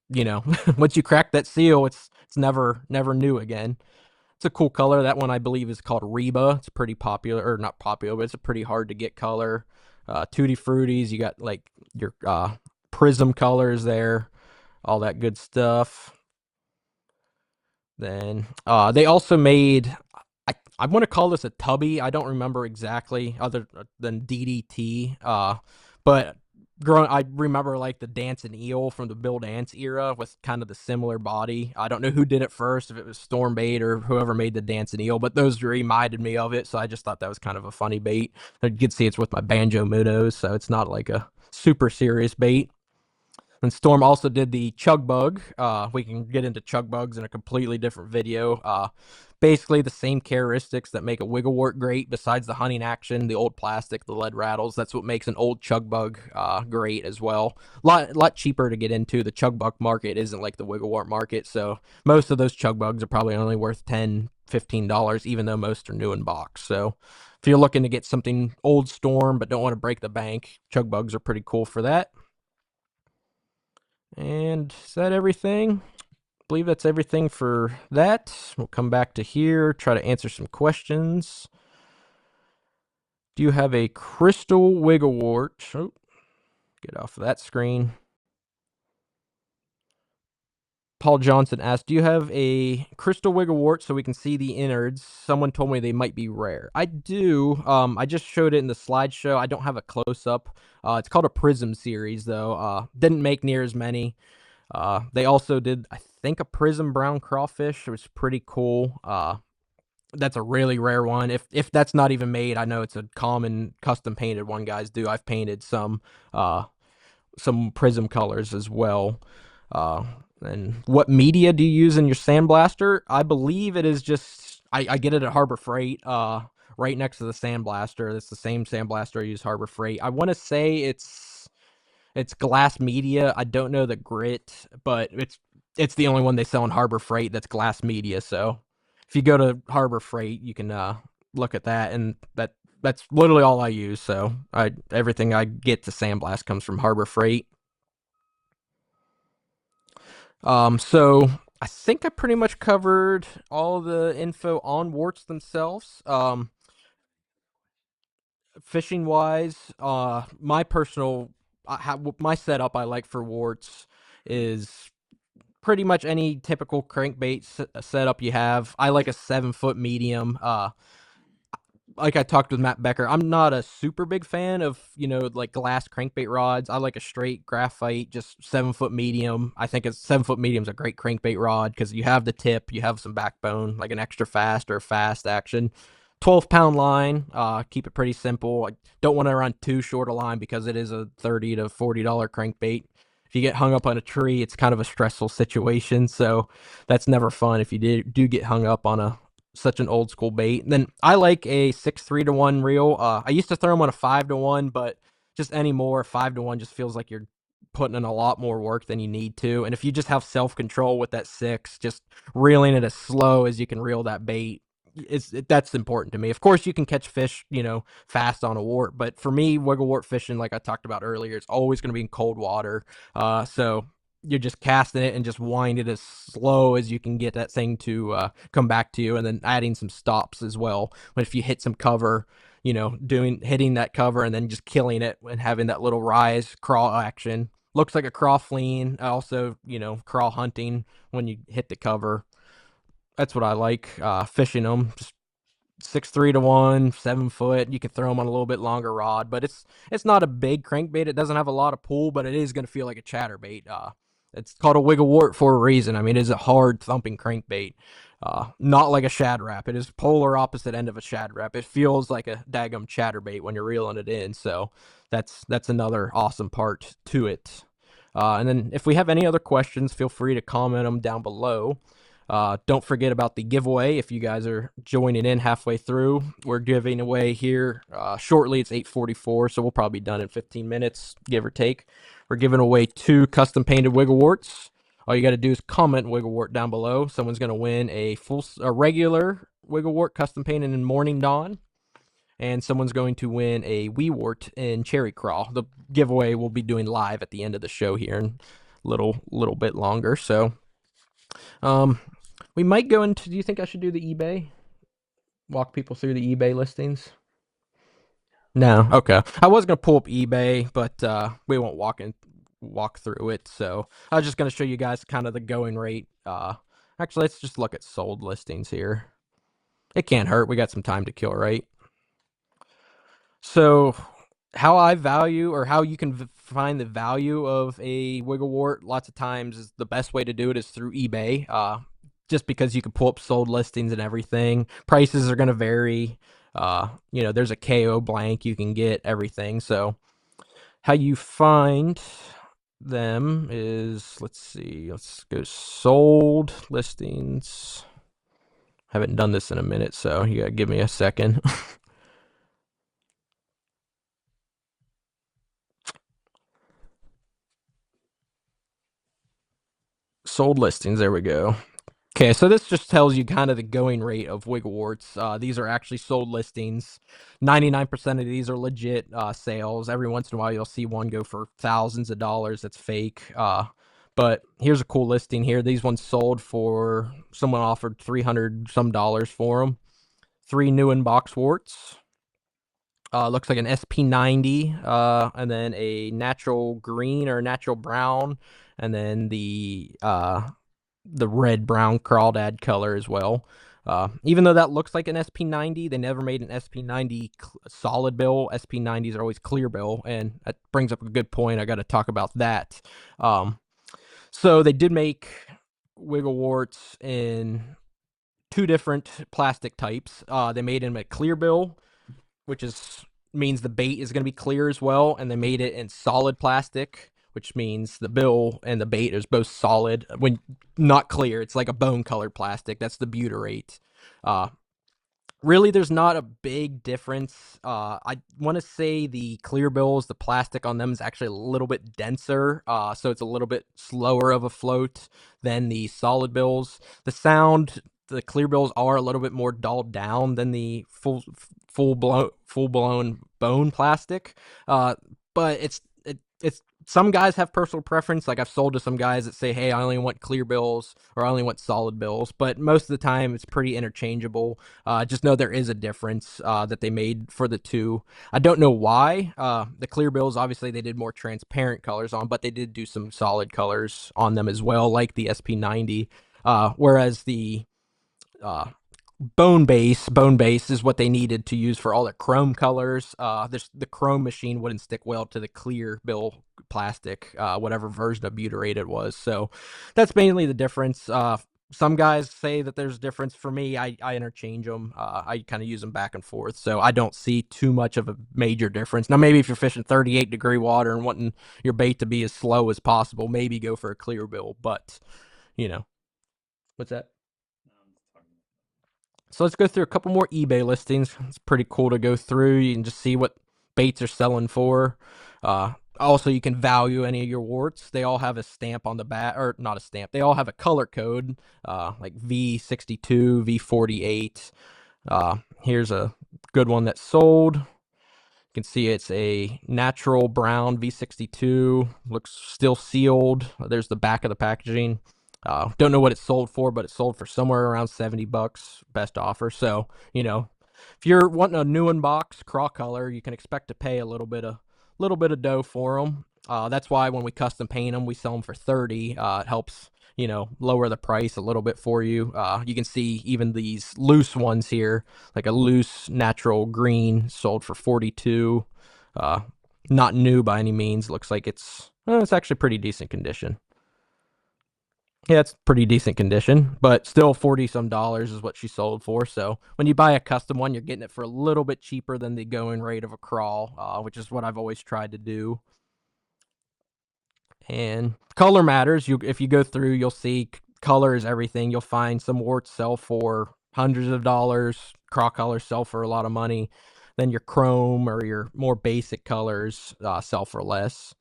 once you crack that seal, it's never new again. It's a cool color. That one, I believe, is called Reba. It's pretty popular, or not popular, but it's a pretty hard to get color. Tutti Fruities, you got like your prism colors there, all that good stuff. Then they also made, I want to call this a tubby. I don't remember exactly, other than DDT. But I remember like the Dancing Eel from the Bill Dance era with kind of the similar body. I don't know who did it first, if it was Stormbait or whoever made the Dancing Eel, but those reminded me of it, so I just thought that was kind of a funny bait. You can see it's with my Banjo Mudos, so it's not like a super serious bait. And Storm also did the Chug Bug. We can get into Chug Bugs in a completely different video. Basically the same characteristics that make a Wiggle Wart great, besides the hunting action, the old plastic, the lead rattles. That's what makes an old Chug Bug great as well. Lot cheaper to get into. The Chug Bug market isn't like the Wiggle Wart market, so most of those Chug Bugs are probably only worth $10, $15, even though most are new in box. So if you're looking to get something old Storm but don't want to break the bank, Chug Bugs are pretty cool for that. And is that everything? I believe that's everything for that. We'll come back to here, try to answer some questions. Do you have a crystal Wiggle Wart? Oh, get off of that screen. Paul Johnson asked, do you have a crystal Wiggle Wart so we can see the innards? Someone told me they might be rare. I do. I just showed it in the slideshow. I don't have a close-up. It's called a Prism series, though. Didn't make near as many. They also did, I think, a Prism Brown Crawfish. It was pretty cool. That's a really rare one. If that's not even made, I know it's a common custom painted one guys do. I've painted some Prism colors as well. And what media do you use in your sandblaster? I believe it is just, I get it at Harbor Freight, right next to the sandblaster. It's the same sandblaster I use, Harbor Freight. I want to say it's glass media. I don't know the grit, but it's the only one they sell in Harbor Freight that's glass media. So if you go to Harbor Freight, you can look at that, and that's literally all I use. So everything I get to sandblast comes from Harbor Freight. So I think I pretty much covered all the info on warts themselves. Fishing wise, my personal, my setup I like for warts is pretty much any typical crankbait setup you have. I like a 7-foot medium. like I talked with Matt Becker, I'm not a super big fan of, like glass crankbait rods. I like a straight graphite, just 7 foot medium. I think a 7 foot medium is a great crankbait rod because you have the tip, you have some backbone, like an extra fast or fast action. 12-pound line, keep it pretty simple. I don't want to run too short a line because it is a $30 to $40 crankbait. If you get hung up on a tree, it's kind of a stressful situation. So that's never fun if you do get hung up on such an old school bait. And then I like a 6-3 to 1 reel. I used to throw them on a 5 to 1, but just anymore, 5 to 1 just feels like you're putting in a lot more work than you need to. And if you just have self control with that six, just reeling it as slow as you can reel that bait, that's important to me. Of course, you can catch fish, fast on a wart, but for me, wiggle wart fishing, like I talked about earlier, it's always going to be in cold water. So you're just casting it and just wind it as slow as you can get that thing to come back to you, and then adding some stops as well. But if you hit some cover, hitting that cover and then just killing it and having that little rise crawl action. Looks like a crawl fleeing. Also, crawl hunting when you hit the cover. That's what I like fishing them. Just 6-3 to 1, 7 foot. You can throw them on a little bit longer rod, but it's not a big crankbait. It doesn't have a lot of pull, but it is going to feel like a chatterbait. It's called a wiggle wart for a reason. I mean, it is a hard thumping crankbait. Not like a shad rap. It is polar opposite end of a shad rap. It feels like a daggum chatterbait when you're reeling it in. So that's another awesome part to it. And then if we have any other questions, feel free to comment them down below. Don't forget about the giveaway. If you guys are joining in halfway through, we're giving away here shortly. It's 8:44, so we'll probably be done in 15 minutes, give or take. We're giving away 2 custom painted wiggle warts. All you got to do is comment wiggle wart down below. Someone's going to win a regular wiggle wart custom painted in Morning Dawn, and someone's going to win a wee wart in Cherry Crawl. The giveaway we'll be doing live at the end of the show here in a little bit longer. So, we might go into. Do you think I should do the eBay? Walk people through the eBay listings? No. Okay. I was gonna pull up eBay, but we won't walk through it. So I was just gonna show you guys kind of the going rate. Actually, let's just look at sold listings here. It can't hurt. We got some time to kill, right? So how I value, or how you can find the value of a wiggle wart, lots of times is the best way to do it is through eBay. Just because you can pull up sold listings and everything. Prices are going to vary. There's a KO blank, you can get everything. So how you find them is, let's go sold listings. Haven't done this in a minute, so you gotta give me a second. Sold listings, there we go. Okay, so this just tells you kind of the going rate of wiggle warts. These are actually sold listings. 99% of these are legit sales. Every once in a while, you'll see one go for thousands of dollars that's fake. But here's a cool listing here. These ones sold for, someone offered 300 some dollars for them. 3 new in box warts. Looks like an SP90, and then a natural green or natural brown, and then the red brown crawdad color as well. Even though that looks like an SP90, they never made an SP90 solid bill. SP90s are always clear bill, and that brings up a good point. I got to talk about that. So they did make wiggle warts in 2 different plastic types. They made them a clear bill, which means the bait is going to be clear as well, and they made it in solid plastic, which means the bill and the bait is both solid. When not clear, it's like a bone colored plastic. That's the butyrate. Really, there's not a big difference. I want to say the clear bills, the plastic on them is actually a little bit denser, so it's a little bit slower of a float than the solid bills. The clear bills are a little bit more dulled down than the full blown bone plastic. But it's some guys have personal preference. Like I've sold to some guys that say, hey, I only want clear bills or I only want solid bills. But most of the time it's pretty interchangeable. Just know there is a difference that they made for the 2. I don't know why. The clear bills, obviously they did more transparent colors on, but they did do some solid colors on them as well, like the SP90. Whereas the bone base is what they needed to use for all their chrome colors. The chrome machine wouldn't stick well to the clear bill plastic, whatever version of butyrate it was. So that's mainly the difference. Some guys say that there's a difference. For me, I interchange them. I kind of use them back and forth, so I don't see too much of a major difference. Now, maybe if you're fishing 38-degree water and wanting your bait to be as slow as possible, maybe go for a clear bill. But you know, what's that? So let's go through a couple more eBay listings. It's pretty cool to go through. You can just see what baits are selling for. Also, you can value any of your warts. They all have a stamp on the back, or not a stamp. They all have a color code, like V62, V48. Here's a good one that sold. You can see it's a natural brown V62. Looks still sealed. There's the back of the packaging. Don't know what it sold for, but it sold for somewhere around $70. Best offer. So, if you're wanting a new box craw color, you can expect to pay a little bit of dough for them. That's why when we custom paint them, we sell them for 30. It helps, lower the price a little bit for you. You can see even these loose ones here, like a loose natural green, sold for 42. Not new by any means. Looks like it's actually pretty decent condition. Yeah, it's pretty decent condition, but still 40 some dollars is what she sold for. So when you buy a custom one, you're getting it for a little bit cheaper than the going rate of a crawl, which is what I've always tried to do. And color matters. If you go through, you'll see color is everything. You'll find some warts sell for hundreds of dollars. Craw colors sell for a lot of money. Then your chrome or your more basic colors sell for less.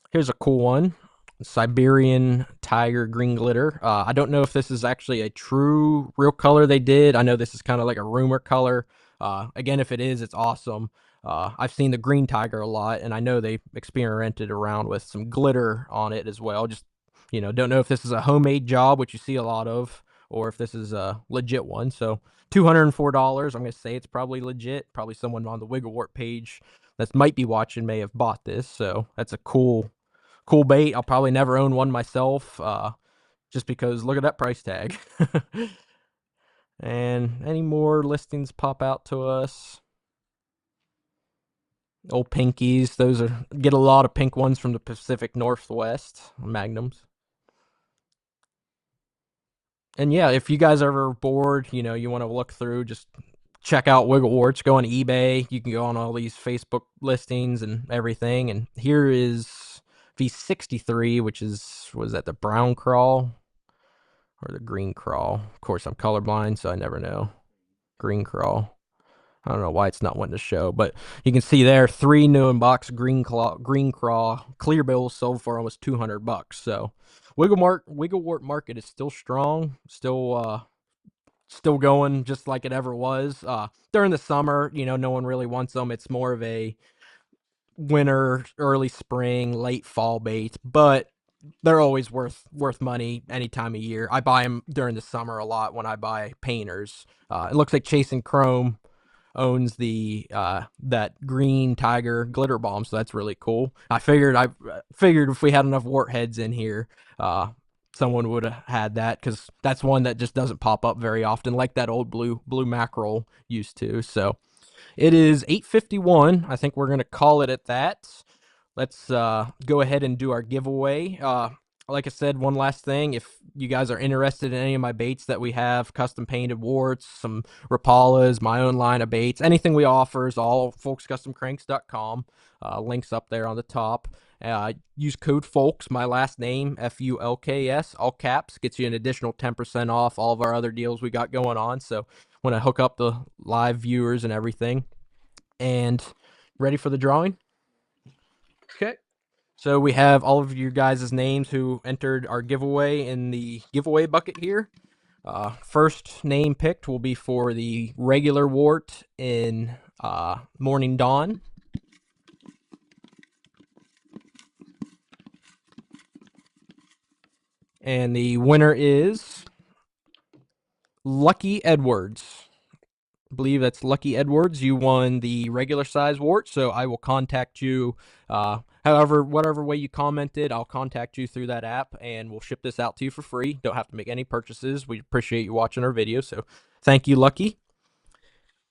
Here's a cool one. Siberian Tiger Green Glitter. I don't know if this is actually a true real color they did. I know this is kind of like a rumor color. Again, if it is, it's awesome. I've seen the Green Tiger a lot, and I know they experimented around with some glitter on it as well. Just, don't know if this is a homemade job, which you see a lot of, or if this is a legit one. So $204. I'm going to say it's probably legit. Probably someone on the Wiggle Wart page that might be watching may have bought this. So that's a cool bait. I'll probably never own one myself, just because look at that price tag. And any more listings pop out to us? Old pinkies. Those get a lot of pink ones from the Pacific Northwest, magnums. And yeah, if you guys are ever bored, you want to look through, just check out Wiggle Warts. Go on eBay. You can go on all these Facebook listings and everything. And here is V63, which was that the brown crawl or the green crawl? Of course, I'm colorblind, so I never know. Green crawl. I don't know why it's not wanting to show, but you can see there 3 new in box green crawl clear bills sold for almost $200. So Wiggle Wart market is still strong, still going just like it ever was. During the summer, no one really wants them. It's more of a winter, early spring, late fall bait, but they're always worth money any time of year. I buy them during the summer a lot when I buy painters. It looks like Chasing Chrome owns the that Green Tiger glitter bomb, so that's really cool. I figured if we had enough wart heads in here, someone would have had that, because that's one that just doesn't pop up very often, like that old blue mackerel used to. So it is 8:51. I think we're gonna call it at that. Let's go ahead and do our giveaway. Like I said, one last thing. If you guys are interested in any of my baits that we have, custom painted warts, some Rapalas, my own line of baits, anything we offer is all folkscustomcranks.com. Links up there on the top. Use code FOLKS, my last name, FULKS, all caps, gets you an additional 10% off all of our other deals we got going on. So when I hook up the live viewers and everything. And ready for the drawing? Okay. So we have all of you guys' names who entered our giveaway in the giveaway bucket here. First name picked will be for the regular wart in Morning Dawn. And the winner is Lucky Edwards. I believe that's Lucky Edwards. You won the regular size wart, so I will contact you. Whatever way you commented, I'll contact you through that app, and we'll ship this out to you for free. Don't have to make any purchases. We appreciate you watching our video. So Thank you, Lucky.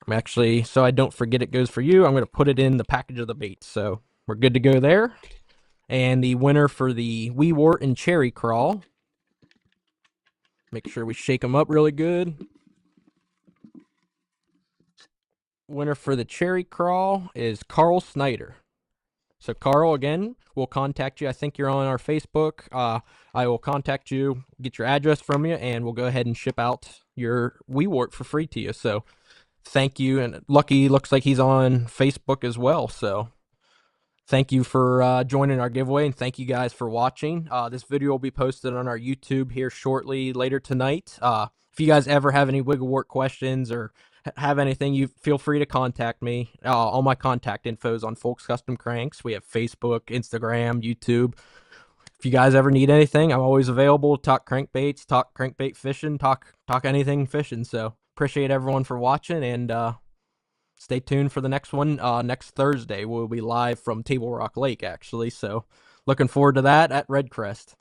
I'm actually, so I don't forget it goes for you, I'm going to put it in the package of the bait. So we're good to go there. And the winner for the Wiggle Wart and Cherry Crawl, make sure we shake them up really good. Winner for the Cherry Crawl is Carl Snyder. So, Carl, again, we'll contact you. I think you're on our Facebook. I will contact you, get your address from you, and we'll go ahead and ship out your Wiggle Wart for free to you. So, thank you. And Lucky looks like he's on Facebook as well. So, thank you for joining our giveaway, and thank you guys for watching. This video will be posted on our YouTube here shortly later tonight. If you guys ever have any Wiggle Wart questions or have anything, you feel free to contact me. All my contact info is on Fulks Custom Cranks. We have Facebook, Instagram, YouTube. If you guys ever need anything, I'm always available. Talk crankbaits, talk crankbait fishing, talk anything fishing. So appreciate everyone for watching, and stay tuned for the next one. Next Thursday, we'll be live from Table Rock Lake, actually. So looking forward to that at Red Crest.